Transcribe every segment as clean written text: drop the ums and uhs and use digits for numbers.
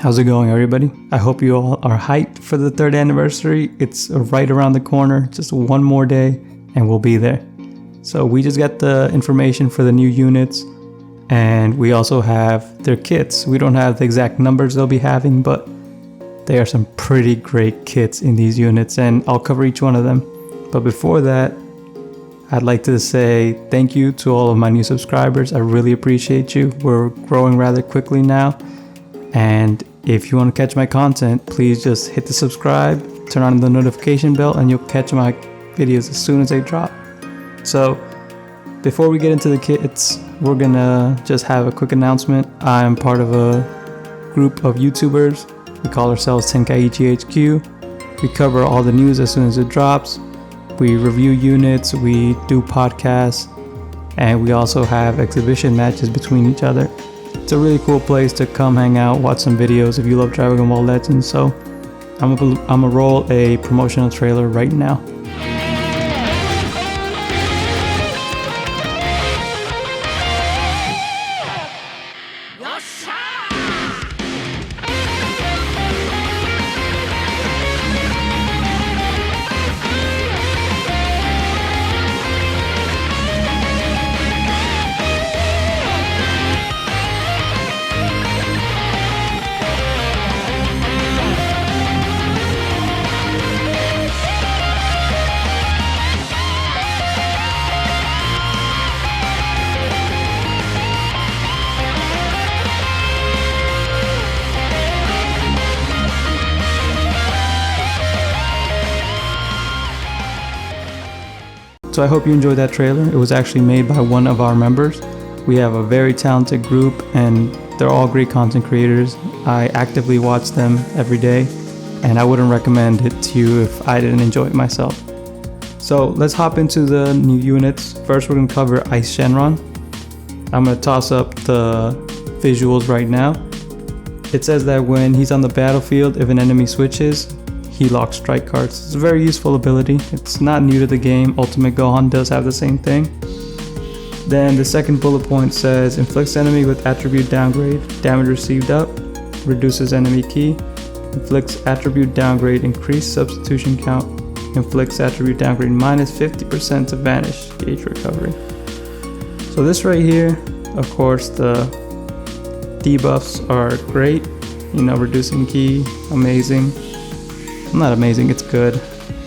How's it going, everybody? I hope you all are hyped for the 3rd anniversary. It's right around the corner, just one more day, and we'll be there. So we just got the information for the new units, and we also have their kits. We don't have the exact numbers they'll be having, but there are some pretty great kits in these units, and I'll cover each one of them. But before that, I'd like to say thank you to all of my new subscribers. I really appreciate you. We're growing rather quickly now. And if you want to catch my content, please just hit the subscribe, turn on the notification bell, and you'll catch my videos as soon as they drop. So before we get into the kits, we're gonna just have a quick announcement. I'm part of a group of YouTubers. We call ourselves Tenkaichi HQ. We cover all the news as soon as it drops. We review units, we do podcasts, and we also have exhibition matches between each other. It's a really cool place to come hang out, watch some videos if you love Dragon Ball Legends. So I'm gonna roll a promotional trailer right now. So I hope you enjoyed that trailer. It was actually made by one of our members. We have a very talented group and they're all great content creators. I actively watch them every day and I wouldn't recommend it to you if I didn't enjoy it myself. So let's hop into the new units. First, we're going to cover Eis Shenron. I'm going to toss up the visuals right now. It says that when he's on the battlefield, if an enemy switches, he locks strike cards. It's a very useful ability. It's not new to the game. Ultimate Gohan does have the same thing. Then the second bullet point says, inflicts enemy with attribute downgrade, damage received up, reduces enemy ki, inflicts attribute downgrade, increased substitution count, inflicts attribute downgrade minus 50% to vanish gauge recovery. So this right here, of course, the debuffs are great. Reducing ki, amazing. Not amazing, it's good.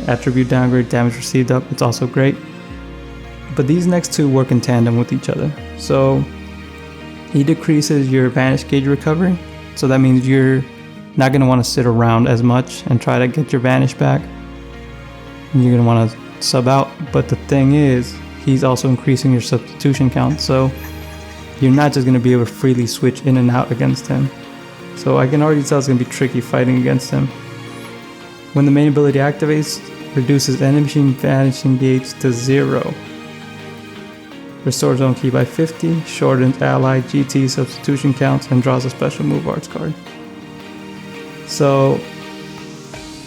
Attribute downgrade, damage received up, it's also great. But these next two work in tandem with each other. So he decreases your vanish gauge recovery. So that means you're not going to want to sit around as much and try to get your vanish back. You're going to want to sub out. But the thing is, he's also increasing your substitution count. So you're not just going to be able to freely switch in and out against him. So I can already tell it's going to be tricky fighting against him. When the main ability activates, reduces enemy machine vanishing gauge to 0. Restores own ki by 50, shortens ally GT substitution counts, and draws a special move arts card. So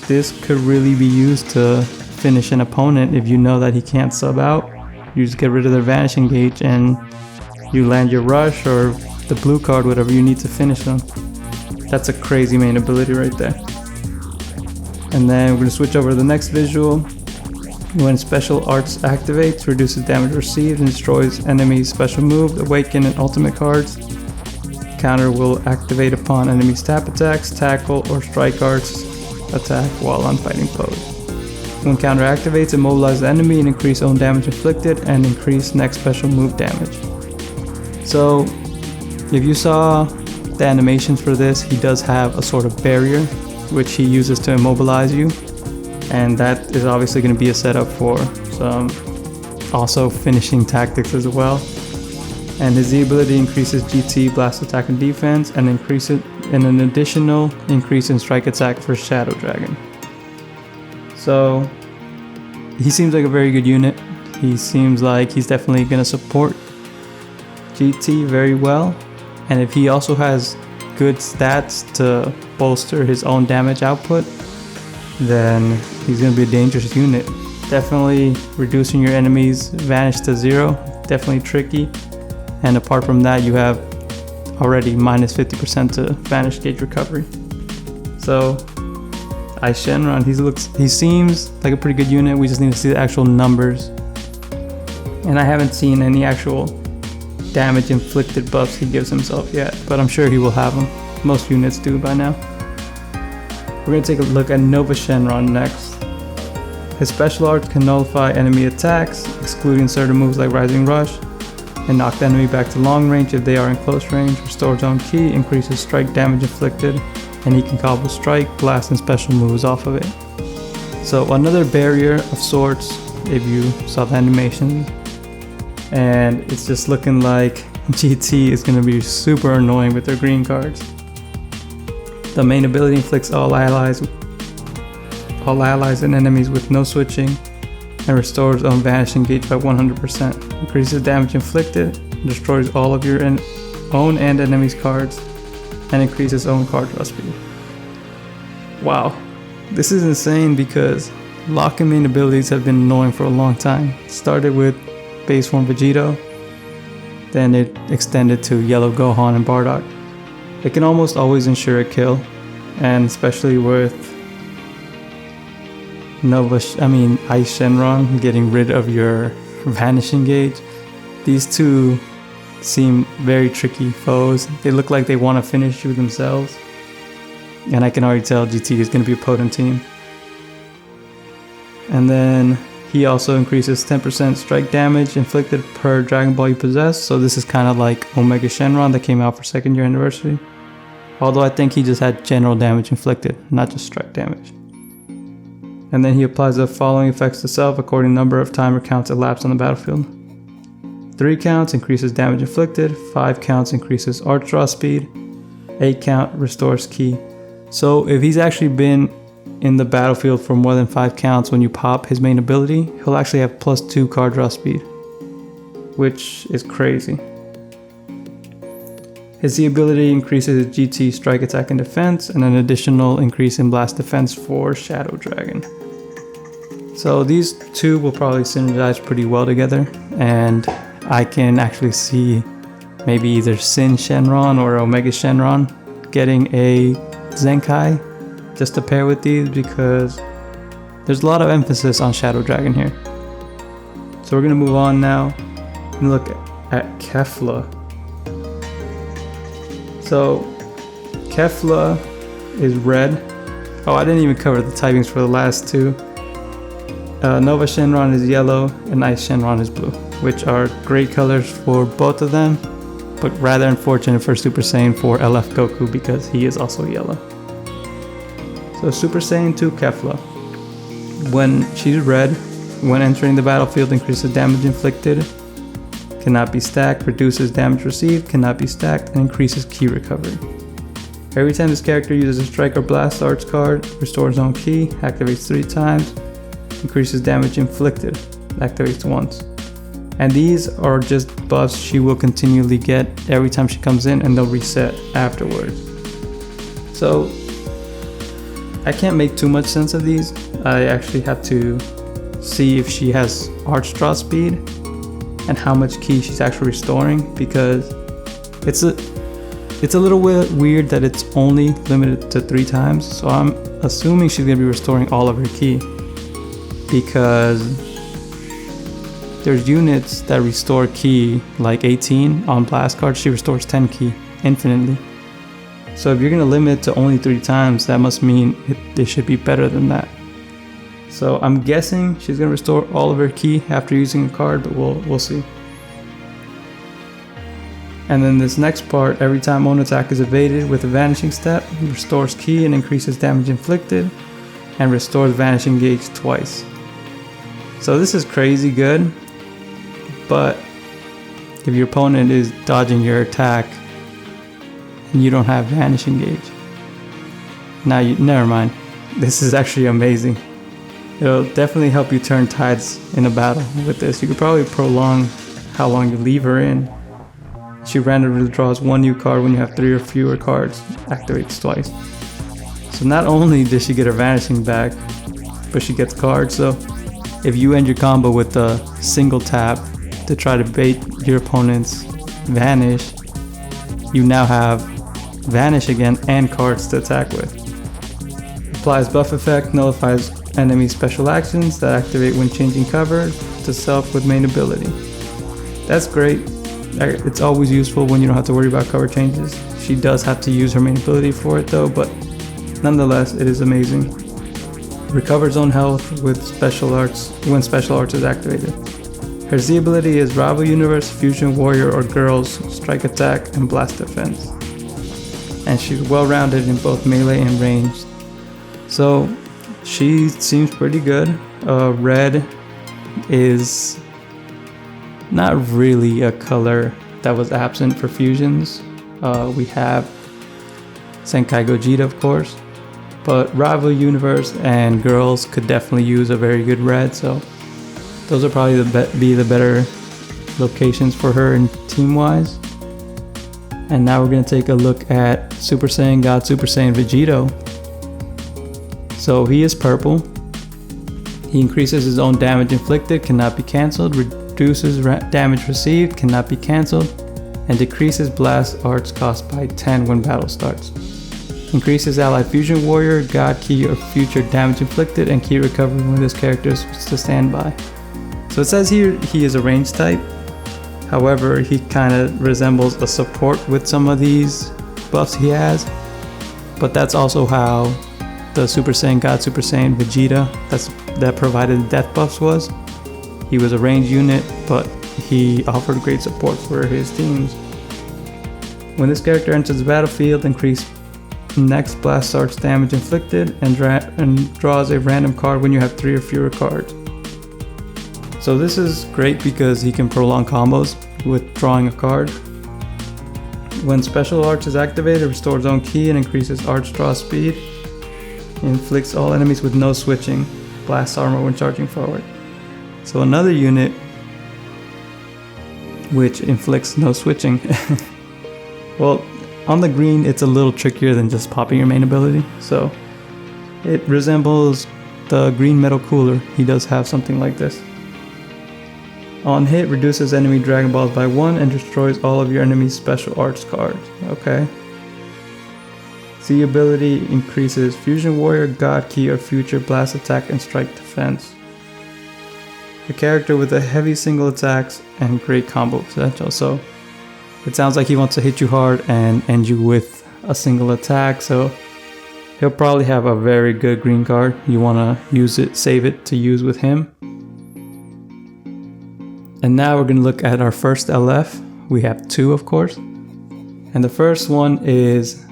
this could really be used to finish an opponent if you know that he can't sub out. You just get rid of their vanishing gauge and you land your rush or the blue card, whatever you need to finish them. That's a crazy main ability right there. And then we're going to switch over to the next visual. When special arts activates, reduces damage received and destroys enemy's special move, awaken and ultimate cards. Counter will activate upon enemy's tap attacks, tackle, or strike arts attack while on fighting pose. When counter activates, immobilize the enemy and increase own damage inflicted and increase next special move damage. So if you saw the animations for this, he does have a sort of barrier which he uses to immobilize you, and that is obviously going to be a setup for some also finishing tactics as well. And his Z ability increases GT, blast attack and defense, and an additional increase in strike attack for Shadow Dragon. So he seems like a very good unit. He seems like he's definitely going to support GT very well, and if he also has good stats to bolster his own damage output, then he's going to be a dangerous unit. Definitely reducing your enemy's vanish to 0, definitely tricky. And apart from that, you have already minus 50% to Vanish Gauge recovery. So Eis Shenron, he seems like a pretty good unit. We just need to see the actual numbers. And I haven't seen any actual damage inflicted buffs he gives himself yet, but I'm sure he will have them. Most units do by now. We're going to take a look at Nova Shenron next. His special arts can nullify enemy attacks, excluding certain moves like Rising Rush, and knock the enemy back to long range if they are in close range. Restores own ki, increases strike damage inflicted, and he can combo strike, blast, and special moves off of it. So another barrier of sorts if you saw the animation. And it's just looking like GT is going to be super annoying with their green cards. The main ability inflicts all allies and enemies with no switching, and restores own Vanish Engage by 100%. Increases damage inflicted, destroys all of your own and enemies cards, and increases own card draw speed. Wow, this is insane because lock and main abilities have been annoying for a long time. It started with base form Vegito, then it extended to Yellow Gohan and Bardock. It can almost always ensure a kill, and especially with Eis Shenron getting rid of your Vanishing Gauge. These two seem very tricky foes. They look like they want to finish you themselves, and I can already tell GT is going to be a potent team. And then he also increases 10% strike damage inflicted per Dragon Ball you possess, so this is kind of like Omega Shenron that came out for 2nd year anniversary. Although I think he just had general damage inflicted, not just strike damage. And then he applies the following effects to self according to number of timer counts elapsed on the battlefield. 3 counts increases damage inflicted, 5 counts increases arch draw speed, 8 count restores ki. So if he's actually been in the battlefield for more than 5 counts when you pop his main ability, he'll actually have +2 card draw speed, which is crazy. His Z ability increases his GT strike attack and defense, and an additional increase in blast defense for Shadow Dragon. So these two will probably synergize pretty well together, and I can actually see maybe either Sin Shenron or Omega Shenron getting a Zenkai just to pair with these, because there's a lot of emphasis on Shadow Dragon here. So we're going to move on now and look at Kefla. So Kefla is red. Oh, I didn't even cover the typings for the last two. Nova Shenron is yellow and Eis Shenron is blue, which are great colors for both of them, but rather unfortunate for Super Saiyan 4 LF Goku because he is also yellow. So Super Saiyan 2 Kefla. When she's red, when entering the battlefield, increases damage inflicted, cannot be stacked, reduces damage received, cannot be stacked, and increases ki recovery. Every time this character uses a strike or blast arts card, restores own ki, activates 3 times, increases damage inflicted, activates once. And these are just buffs she will continually get every time she comes in, and they'll reset afterwards. So I can't make too much sense of these. I actually have to see if she has arch draw speed and how much ki she's actually restoring, because it's a little weird that it's only limited to 3 times. So I'm assuming she's gonna be restoring all of her ki, because there's units that restore ki like 18 on blast cards. She restores 10 ki infinitely. So if you're gonna limit to only 3 times, that must mean it should be better than that. So I'm guessing she's gonna restore all of her ki after using a card, but we'll see. And then this next part, every time own attack is evaded with a vanishing step, restores ki and increases damage inflicted, and restores Vanishing Gauge twice. So this is crazy good, but if your opponent is dodging your attack and you don't have Vanishing Gauge, never mind. This is actually amazing. It'll definitely help you turn tides in a battle with this. You could probably prolong how long you leave her in. She randomly draws 1 new card when you have 3 or fewer cards, activates twice. So not only does she get her vanishing back, but she gets cards. So if you end your combo with a single tap to try to bait your opponent's vanish, you now have Vanish again and cards to attack with. Applies buff effect, nullifies enemy special actions that activate when changing cover to self with main ability. That's great. It's always useful when you don't have to worry about cover changes. She does have to use her main ability for it though, but nonetheless, it is amazing. Recovers own health with special arts when special arts is activated. Her Z ability is Rival Universe, Fusion Warrior, or Girls, Strike Attack, and Blast Defense. And she's well-rounded in both melee and ranged. So she seems pretty good. Red is not really a color that was absent for fusions. We have Senkai Gogeta, of course, but Rival Universe and Girls could definitely use a very good red, so those are probably the better locations for her in team-wise. And now we're going to take a look at Super Saiyan God Super Saiyan Vegito. So he is purple. He increases his own damage inflicted, cannot be cancelled, reduces damage received, cannot be cancelled, and decreases blast arts cost by 10 when battle starts. Increases allied fusion warrior, god key, or future damage inflicted, and key recovery when this character is to standby. So it says here he is a range type. However, he kind of resembles a support with some of these buffs he has. But that's also how the Super Saiyan God Super Saiyan Vegeta that provided death buffs was. He was a ranged unit, but he offered great support for his teams. When this character enters the battlefield, increase next blast arts damage inflicted and draws a random card when you have 3 or fewer cards. So this is great because he can prolong combos with drawing a card. When special arts is activated, restores own key and increases arts draw speed. Inflicts all enemies with no switching. Blast armor when charging forward. So another unit which inflicts no switching. Well, on the green it's a little trickier than just popping your main ability. So it resembles the green metal cooler. He does have something like this. On hit, reduces enemy Dragon Balls by 1 and destroys all of your enemy's special arts cards. Okay. Z ability increases Fusion Warrior, God Key, or Future Blast Attack and Strike Defense. A character with a heavy single attacks and great combo potential. So it sounds like he wants to hit you hard and end you with a single attack. So he'll probably have a very good green card. You want to use it, save it to use with him. And now we're going to look at our first LF. We have 2, of course. And the first one is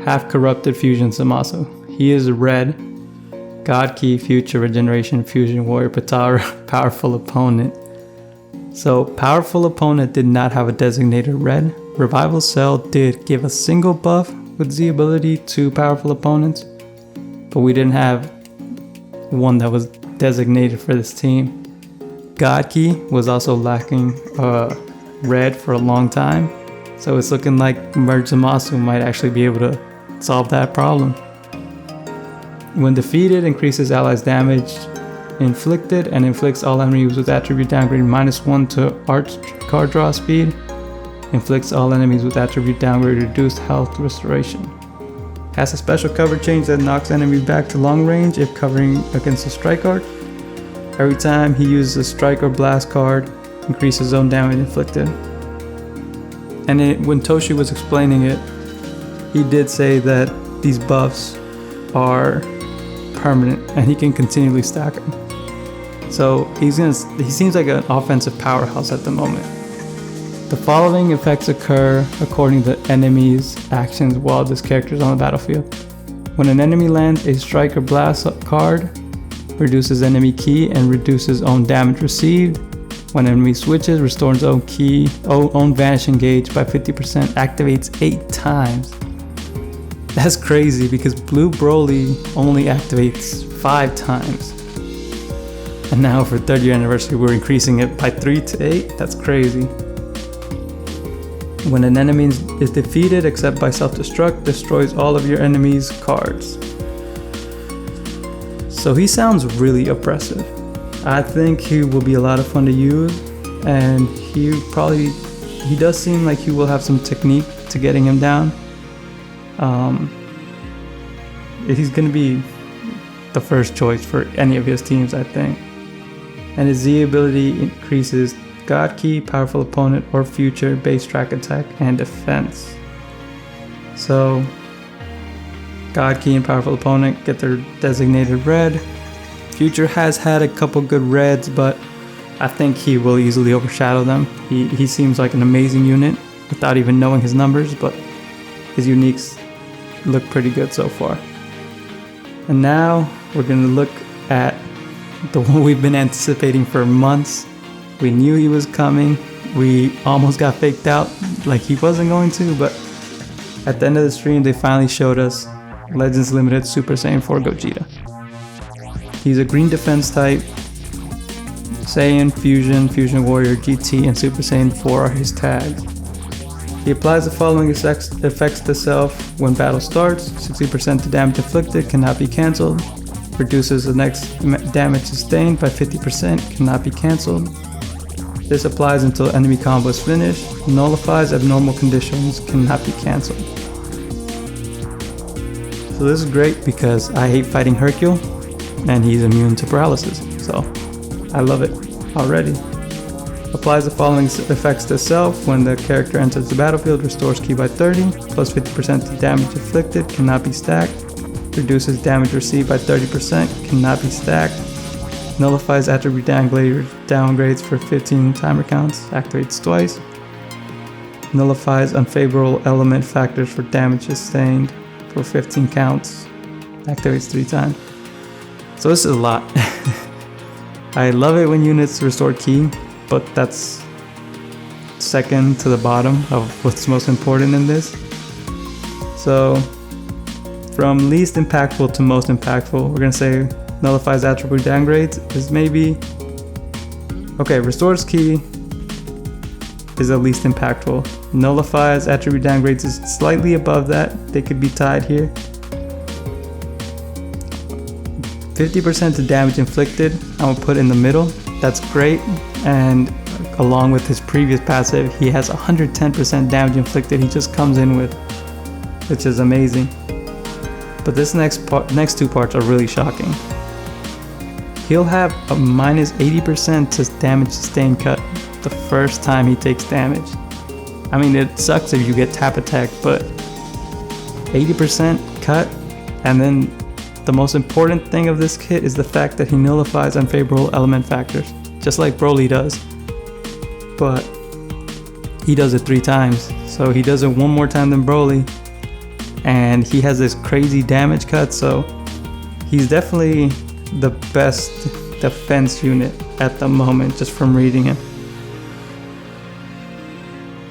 Half Corrupted Fusion Zamasu. He is red. God Key, Future Regeneration, Fusion Warrior, Powerful Opponent. So Powerful Opponent did not have a designated red. Revival Cell did give a single buff with Z ability to Powerful Opponents, but we didn't have one that was designated for this team. God Key was also lacking red for a long time, so it's looking like Merge Zamasu might actually be able to solve that problem. When defeated, increases allies' damage inflicted and inflicts all enemies with attribute downgrade -1 to arts card draw speed. Inflicts all enemies with attribute downgrade reduced health restoration. Has a special cover change that knocks enemies back to long range if covering against a strike arc. Every time he uses a strike or blast card, increases zone damage inflicted. And when Toshi was explaining it, he did say that these buffs are permanent and he can continually stack them. So he seems like an offensive powerhouse at the moment. The following effects occur according to the enemy's actions while this character is on the battlefield. When an enemy lands a strike or blast card, reduces enemy key and reduces own damage received. When enemy switches, restores own key, own vanishing gauge by 50%, activates 8 times. That's crazy because Blue Broly only activates 5 times. And now for 3rd year anniversary, we're increasing it by 3 to 8. That's crazy. When an enemy is defeated except by self-destruct, destroys all of your enemy's cards. So he sounds really oppressive. I think he will be a lot of fun to use, and he does seem like he will have some technique to getting him down. He's going to be the first choice for any of his teams, I think. And his Z ability increases God Ki, powerful opponent, or future base track attack and defense. So God Ki and powerful opponent get their designated red. Future has had a couple good reds, but I think he will easily overshadow them. He seems like an amazing unit without even knowing his numbers, but his uniques look pretty good so far. And now we're going to look at the one we've been anticipating for months. We knew he was coming. We almost got faked out like he wasn't going to, but at the end of the stream they finally showed us Legends Limited Super Saiyan 4 Gogeta. He's a green defense type. Saiyan, Fusion, Fusion Warrior, GT, and Super Saiyan 4 are his tags. He applies the following effects to self when battle starts. 60% to damage inflicted, cannot be cancelled. Reduces the next damage sustained by 50%, cannot be cancelled. This applies until enemy combo is finished. Nullifies abnormal conditions, cannot be cancelled. So this is great because I hate fighting Hercule and he's immune to paralysis. So I love it already. Applies the following effects to self when the character enters the battlefield. Restores ki by 30, plus 50% to damage inflicted, cannot be stacked. Reduces damage received by 30%, cannot be stacked. Nullifies attribute downgrades for 15 timer counts, activates twice. Nullifies unfavorable element factors for damage sustained for 15 counts, activates 3 times. So this is a lot. I love it when units restore ki, but that's second to the bottom of what's most important in this. So from least impactful to most impactful, we're gonna say nullifies attribute downgrades is maybe, okay, restores ki is the least impactful. Nullifies attribute downgrades is slightly above that. They could be tied here. 50% to damage inflicted, I'm gonna put in the middle. That's great, and along with his previous passive, he has 110% damage inflicted he just comes in with, which is amazing. But this next two parts are really shocking. He'll have a minus 80% to damage sustained cut the first time he takes damage. I mean, it sucks if you get tap attack, but 80% cut. And then the most important thing of this kit is the fact that he nullifies unfavorable element factors, just like Broly does. But he does it 3 times. So he does it one more time than Broly, and he has this crazy damage cut, so he's definitely the best defense unit at the moment, just from reading him.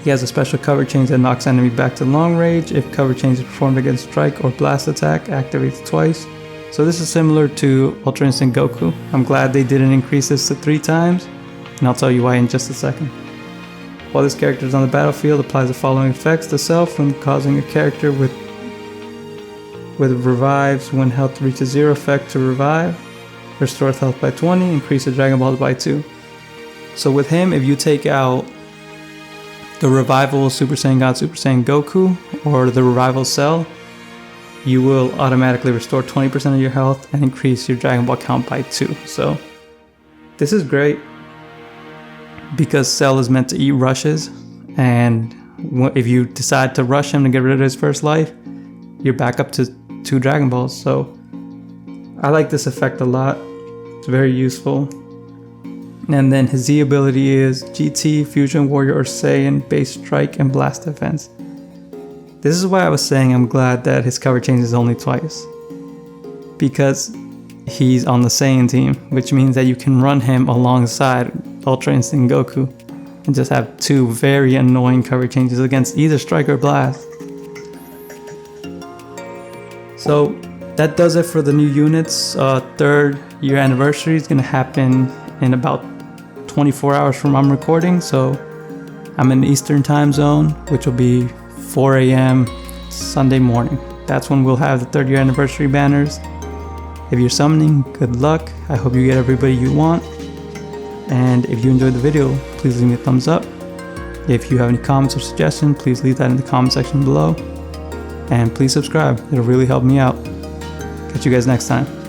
He has a special cover change that knocks enemy back to long range. If cover change is performed against strike or blast attack, activates twice. So this is similar to Ultra Instinct Goku. I'm glad they didn't increase this to 3 times, and I'll tell you why in just a second. While this character is on the battlefield, applies the following effects to self when causing a character with revives when health reaches 0 effect to revive. Restores health by 20, increases Dragon Balls by 2. So with him, if you take out the revival Super Saiyan God, Super Saiyan Goku, or the revival Cell, you will automatically restore 20% of your health and increase your Dragon Ball count by 2. So this is great because Cell is meant to eat rushes, and if you decide to rush him to get rid of his first life, you're back up to 2 Dragon Balls. So I like this effect a lot. It's very useful. And then his Z ability is GT, Fusion Warrior, or Saiyan, Base Strike, and Blast Defense. This is why I was saying I'm glad that his cover changes only twice, because he's on the Saiyan team, which means that you can run him alongside Ultra Instinct Goku and just have 2 very annoying cover changes against either Strike or Blast. So that does it for the new units. 3rd year anniversary is going to happen in about 24 hours from I'm recording, so I'm in the Eastern time zone, which will be 4 a.m. Sunday morning. That's when we'll have the 3rd year anniversary banners. If you're summoning, good luck. I hope you get everybody you want. And if you enjoyed the video, please leave me a thumbs up. If you have any comments or suggestions, please leave that in the comment section below. And please subscribe, it'll really help me out. Catch you guys next time.